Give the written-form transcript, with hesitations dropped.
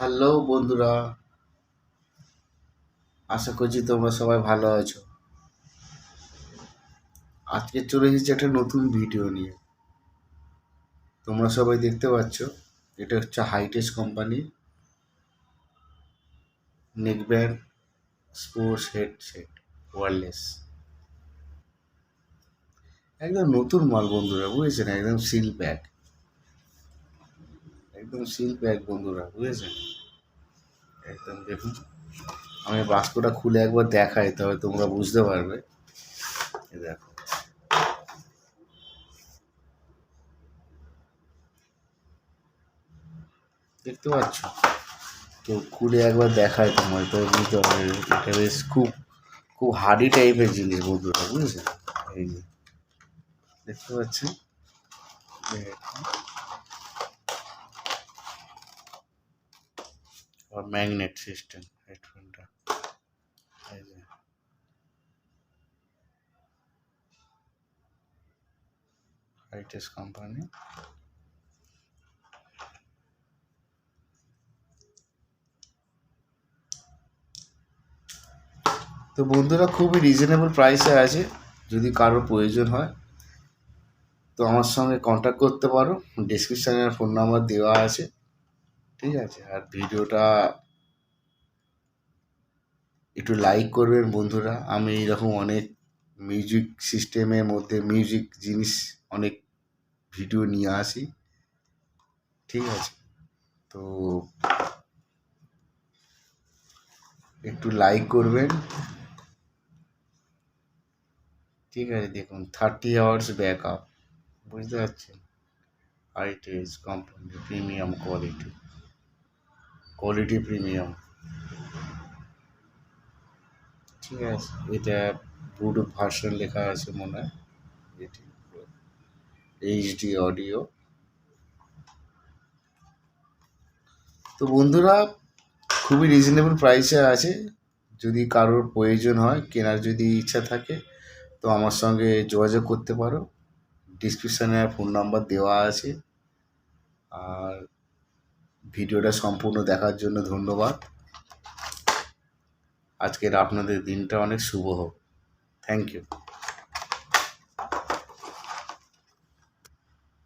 Hello বন্ধুরা, আশা করছি তোমরা সবাই ভালো আছো। আজকে চলে এসেছি একটা নতুন ভিডিও নিয়ে। তোমরা সবাই দেখতে পাচ্ছ, এটা হচ্ছে হাইটেস company neckband sports headset wireless. একদম নতুন মাল বন্ধুরা, বুঝেছেন? একদম সিল প্যাক, একদম সিল প্যাক বন্ধুরা, বুঝেছেন? একদম দেখুন, আমি বাক্সটা খুলে একবার দেখাই, তবে তোমরা বুঝতে পারবে। এই দেখো, দেখতে পাচ্ছ? তো খুলে একবার দেখায় তোমার, তো বুঝতে পারবে এটা বেশ খুব খুব হার্ডি টাইপের জিনিস বন্ধুরা, বুঝেছেন? এই যে দেখতে পাচ্ছেন, আর ম্যাগনেট সিস্টেম হেডফোনটা, এই যে হাইটেস কোম্পানি। তো বন্ধুরা, খুবই রিজনেবল প্রাইসে আছে। যদি কারোর প্রয়োজন হয় তো আমার সঙ্গে কন্ট্যাক্ট করতে পারো। ডিসক্রিপশানে ফোন নাম্বার দেওয়া আছে, ঠিক আছে? আর ভিডিওটা একটু লাইক করবেন বন্ধুরা। আমি এরকম অনেক মিউজিক সিস্টেমের মধ্যে মিউজিক জিনিস অনেক ভিডিও নিয়ে আসি, ঠিক আছে? তো একটু লাইক করবেন, ঠিক আছে? দেখুন 30 আওয়ার্স ব্যাক আপ, বুঝতে পারছেন? It's company premium quality, quality premium, ঠিক আছে? এটা ব্লুটুথ ভার্সন লেখা আছে মনে হয়, এটি এইচডি অডিও। তো বন্ধুরা, খুবই রিজনেবল প্রাইসে আছে। যদি কারোর প্রয়োজন হয়, কেনার যদি ইচ্ছা থাকে, তো আমার সঙ্গে যোগাযোগ করতে পারো। ডিসক্রিপশানে ফোন নাম্বার দেওয়া আছে। আর ভিডিওটা সম্পূর্ণ দেখার জন্য ধন্যবাদ। আজকের আপনাদের দিনটা অনেক শুভ হোক। Thank you.